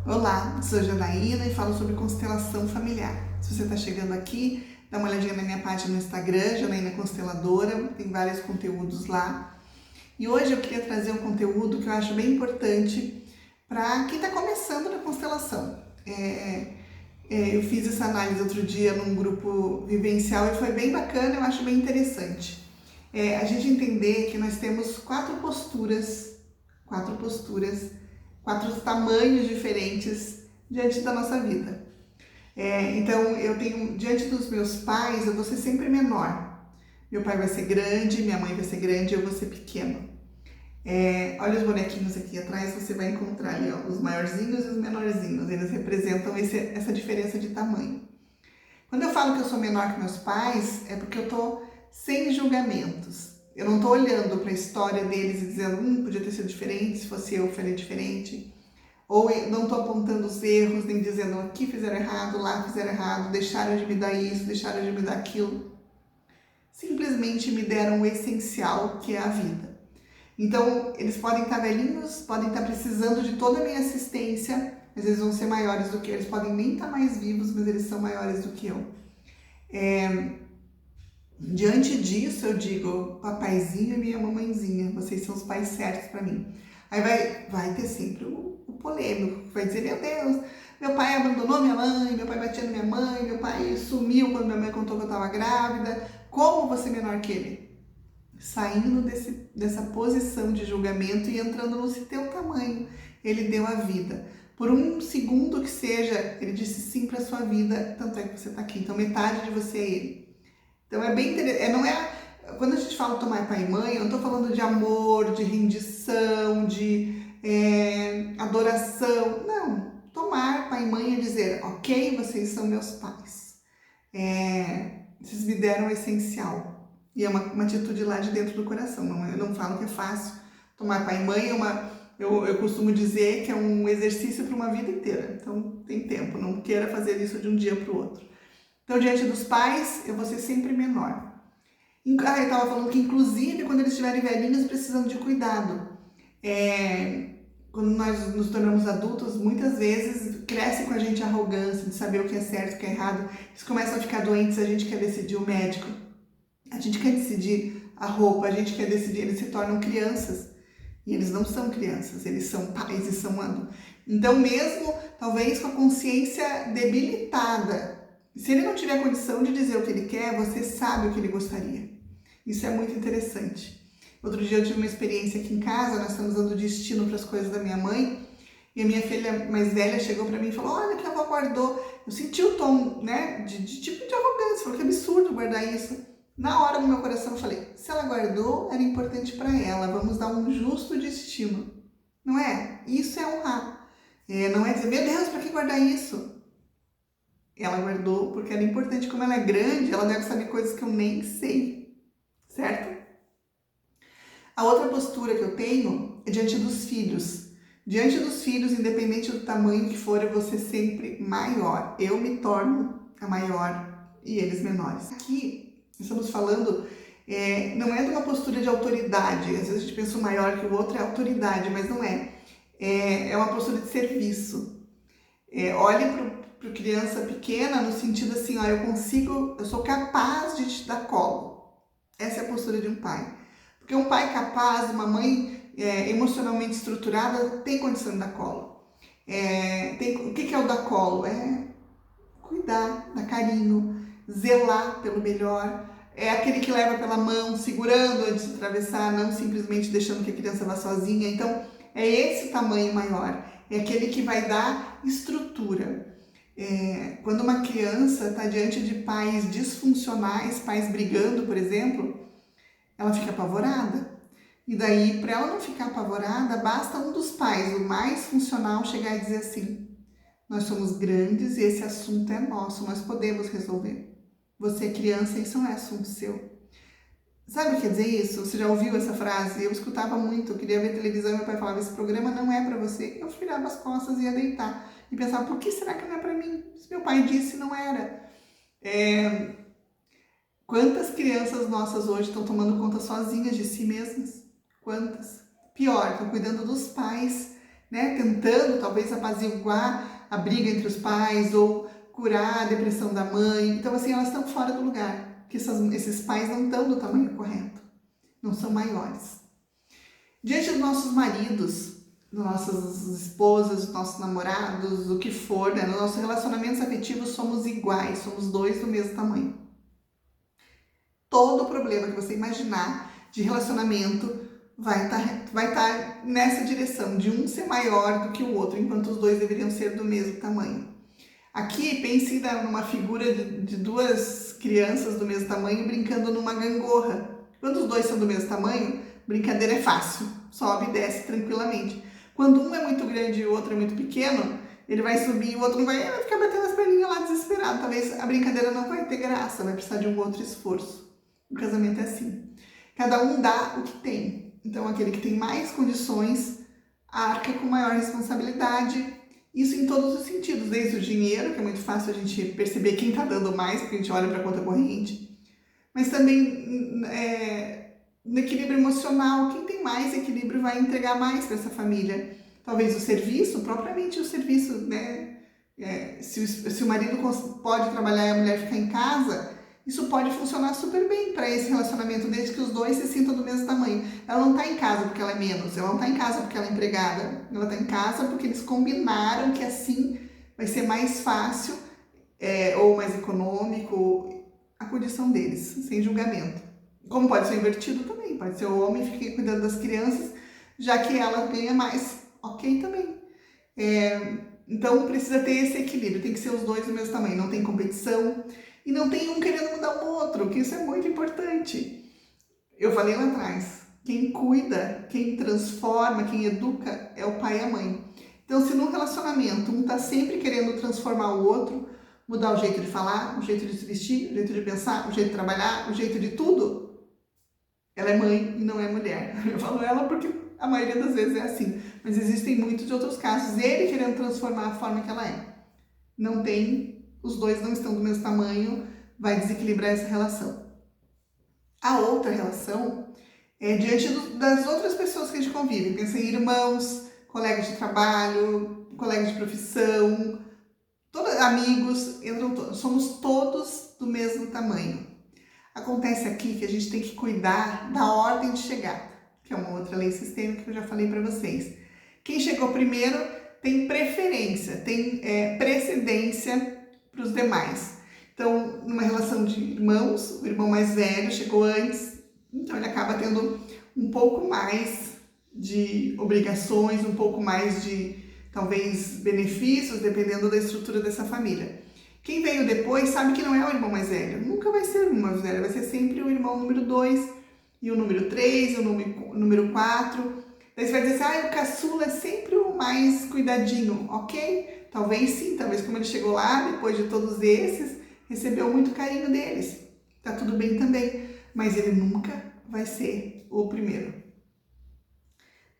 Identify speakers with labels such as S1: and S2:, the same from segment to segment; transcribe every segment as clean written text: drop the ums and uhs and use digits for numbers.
S1: Olá, sou Janaína e falo sobre constelação familiar. Se você está chegando aqui, dá uma olhadinha na minha página no Instagram, Janaína Consteladora, tem vários conteúdos lá. E hoje eu queria trazer um conteúdo que eu acho bem importante para quem está começando na constelação. Eu fiz essa análise outro dia num grupo vivencial e foi bem bacana, eu acho bem interessante. A gente entender que nós temos quatro posturas, quatro tamanhos diferentes diante da nossa vida. Então, eu tenho, diante dos meus pais, eu vou ser sempre menor. Meu pai vai ser grande, minha mãe vai ser grande, eu vou ser pequeno. Olha os bonequinhos aqui atrás, você vai encontrar ali ó, os maiorzinhos e os menorzinhos. Eles representam essa diferença de tamanho. Quando eu falo que eu sou menor que meus pais, é porque eu tô sem julgamentos. Eu não tô olhando para a história deles e dizendo, podia ter sido diferente, se fosse eu, faria diferente. Ou eu não tô apontando os erros, nem dizendo, aqui fizeram errado, lá fizeram errado, deixaram de me dar isso, deixaram de me dar aquilo. Simplesmente me deram o essencial, que é a vida. Então, eles podem estar velhinhos, podem estar precisando de toda a minha assistência, mas eles vão ser maiores do que eu. Eles podem nem estar mais vivos, mas eles são maiores do que eu. Diante disso, eu digo, papaizinho e minha mamãezinha, vocês são os pais certos para mim. Aí vai ter sempre o polêmico, que vai dizer, meu Deus, meu pai abandonou minha mãe, meu pai batia na minha mãe, meu pai sumiu quando minha mãe contou que eu estava grávida, como você menor que ele? Saindo dessa posição de julgamento e entrando no teu tamanho, ele deu a vida. Por um segundo que seja, ele disse sim para sua vida, tanto é que você está aqui. Então metade de você é ele. Então é bem interessante, quando a gente fala tomar pai e mãe, eu não estou falando de amor, de rendição, de adoração, não. Tomar pai e mãe é dizer, ok, vocês são meus pais, vocês me deram o essencial. E é uma atitude lá de dentro do coração, eu não falo que é fácil. Tomar pai e mãe eu costumo dizer que é um exercício para uma vida inteira, então tem tempo, não queira fazer isso de um dia para o outro. Então, diante dos pais, eu vou ser sempre menor. Eu estava falando que, inclusive, quando eles estiverem velhinhos, precisam de cuidado. Quando nós nos tornamos adultos, muitas vezes cresce com a gente a arrogância de saber o que é certo, o que é errado. Eles começam a ficar doentes, a gente quer decidir o médico. A gente quer decidir a roupa, a gente quer decidir, eles se tornam crianças. E eles não são crianças, eles são pais e são adultos. Então, mesmo, talvez com a consciência debilitada, se ele não tiver condição de dizer o que ele quer, você sabe o que ele gostaria. Isso é muito interessante. Outro dia eu tive uma experiência aqui em casa, nós estamos dando destino para as coisas da minha mãe, e a minha filha mais velha chegou para mim e falou, olha que a avó guardou. Eu senti o tom, né, de tipo de arrogância, falou que absurdo guardar isso. Na hora no meu coração eu falei, se ela guardou, era importante para ela, vamos dar um justo destino. Não é? Isso é honrar. Não é dizer, meu Deus, para que guardar isso? Ela guardou porque era importante. Como ela é grande, ela deve saber coisas que eu nem sei, certo? A outra postura que eu tenho é diante dos filhos. Diante dos filhos, independente do tamanho que for, eu vou ser sempre maior. Eu me torno a maior e eles menores. Aqui, estamos falando, não é de uma postura de autoridade. Às vezes a gente pensa o maior que o outro é autoridade, mas não é. É uma postura de serviço. Olhe para criança pequena no sentido assim, ó, eu sou capaz de te dar colo. Essa é a postura de um pai. Porque um pai capaz, uma mãe emocionalmente estruturada, tem condição de dar colo. O que é o dar colo? É cuidar, dar carinho, zelar pelo melhor. É aquele que leva pela mão, segurando antes de atravessar, não simplesmente deixando que a criança vá sozinha. Então, é esse tamanho maior. É aquele que vai dar estrutura. Quando uma criança está diante de pais disfuncionais, pais brigando, por exemplo, ela fica apavorada. E daí, para ela não ficar apavorada, basta um dos pais, o mais funcional, chegar e dizer assim, nós somos grandes e esse assunto é nosso, nós podemos resolver. Você é criança, isso não é assunto seu. Sabe o que quer dizer isso? Você já ouviu essa frase? Eu escutava muito, eu queria ver televisão e meu pai falava, esse programa não é para você. Eu virava as costas e ia deitar. E pensava, por que será que não é para mim? Se meu pai disse, não era. Quantas crianças nossas hoje estão tomando conta sozinhas de si mesmas? Quantas? Pior, estão cuidando dos pais, né, tentando talvez apaziguar a briga entre os pais ou curar a depressão da mãe. Então, assim, elas estão fora do lugar, porque esses pais não estão do tamanho correto, não são maiores. Diante dos nossos maridos, das nossas esposas, dos nossos namorados, o que for, né, nos nossos relacionamentos afetivos somos iguais, somos dois do mesmo tamanho. Todo problema que você imaginar de relacionamento vai estar nessa direção, de um ser maior do que o outro, enquanto os dois deveriam ser do mesmo tamanho. Aqui, pense numa figura de duas crianças do mesmo tamanho brincando numa gangorra. Quando os dois são do mesmo tamanho, brincadeira é fácil, sobe e desce tranquilamente. Quando um é muito grande e o outro é muito pequeno, ele vai subir e o outro não vai ficar batendo as perninhas lá desesperado. Talvez a brincadeira não vai ter graça, vai precisar de um outro esforço. O casamento é assim. Cada um dá o que tem. Então, aquele que tem mais condições arca com maior responsabilidade. Isso em todos os sentidos, desde o dinheiro, que é muito fácil a gente perceber quem está dando mais, porque a gente olha para a conta corrente, mas também no equilíbrio emocional, quem tem mais equilíbrio vai entregar mais para essa família. Talvez o serviço, propriamente o serviço, né? Se o marido pode trabalhar e a mulher ficar em casa, isso pode funcionar super bem para esse relacionamento, desde que os dois se sintam do mesmo tamanho. Ela não está em casa porque ela é menos, ela não está em casa porque ela é empregada, ela está em casa porque eles combinaram que assim vai ser mais fácil ou mais econômico a condição deles, sem julgamento. Como pode ser invertido também, pode ser o homem fique cuidando das crianças, já que ela ganha mais, ok também. Então precisa ter esse equilíbrio, tem que ser os dois do mesmo tamanho, não tem competição. E não tem um querendo mudar o outro, que isso é muito importante. Eu falei lá atrás, quem cuida, quem transforma, quem educa é o pai e a mãe. Então, se num relacionamento um tá sempre querendo transformar o outro, mudar o jeito de falar, o jeito de se vestir, o jeito de pensar, o jeito de trabalhar, o jeito de tudo, ela é mãe e não é mulher. Eu falo ela porque a maioria das vezes é assim, mas existem muitos outros casos, ele querendo transformar a forma que ela é. Não tem. Os dois não estão do mesmo tamanho, vai desequilibrar essa relação. A outra relação é diante das outras pessoas que a gente convive. Pensa em irmãos, colegas de trabalho, colegas de profissão, amigos, entram todos. Somos todos do mesmo tamanho. Acontece aqui que a gente tem que cuidar da ordem de chegada, que é uma outra lei sistêmica que eu já falei para vocês. Quem chegou primeiro tem preferência, tem precedência para os demais. Então, numa relação de irmãos, o irmão mais velho chegou antes, então ele acaba tendo um pouco mais de obrigações, um pouco mais de, talvez, benefícios, dependendo da estrutura dessa família. Quem veio depois sabe que não é o irmão mais velho, nunca vai ser o irmão mais velho, vai ser sempre o irmão número 2, e o número 3, e o número 4. Daí você vai dizer assim, o caçula é sempre o mais cuidadinho, ok? Talvez sim, talvez como ele chegou lá, depois de todos esses, recebeu muito carinho deles. Tá tudo bem também, mas ele nunca vai ser o primeiro.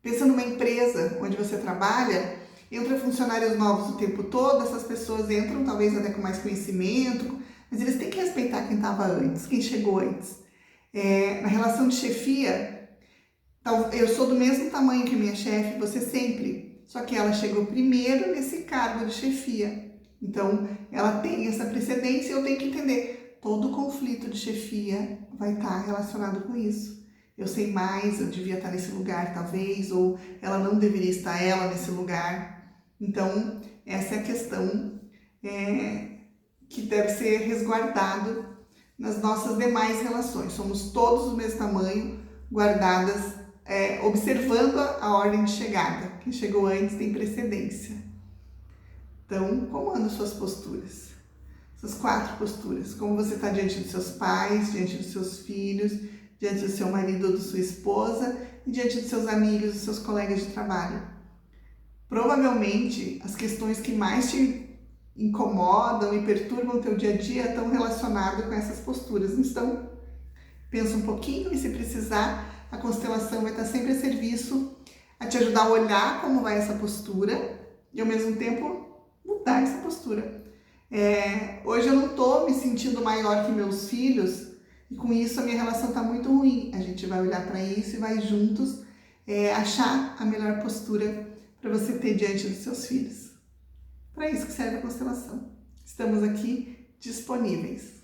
S1: Pensa numa empresa onde você trabalha, entra funcionários novos o tempo todo, essas pessoas entram talvez até com mais conhecimento, mas eles têm que respeitar quem estava antes, quem chegou antes. Na relação de chefia, eu sou do mesmo tamanho que minha chefe, você sempre. Só que ela chegou primeiro nesse cargo de chefia. Então, ela tem essa precedência e eu tenho que entender. Todo conflito de chefia vai estar relacionado com isso. Eu sei mais, eu devia estar nesse lugar talvez, ou ela não deveria estar nesse lugar. Então, essa é a questão que deve ser resguardado nas nossas demais relações. Somos todos do mesmo tamanho, guardadas observando a ordem de chegada. Quem chegou antes tem precedência. Então, como andam suas posturas? Essas 4 posturas. Como você está diante dos seus pais, diante dos seus filhos, diante do seu marido ou da sua esposa e diante dos seus amigos, dos seus colegas de trabalho. Provavelmente, as questões que mais te incomodam e perturbam o teu dia a dia estão relacionadas com essas posturas. Então, pensa um pouquinho e se precisar, a constelação vai estar sempre a serviço, a te ajudar a olhar como vai essa postura e ao mesmo tempo mudar essa postura. Hoje eu não estou me sentindo maior que meus filhos e com isso a minha relação está muito ruim. A gente vai olhar para isso e vai juntos achar a melhor postura para você ter diante dos seus filhos. Para isso que serve a constelação. Estamos aqui disponíveis.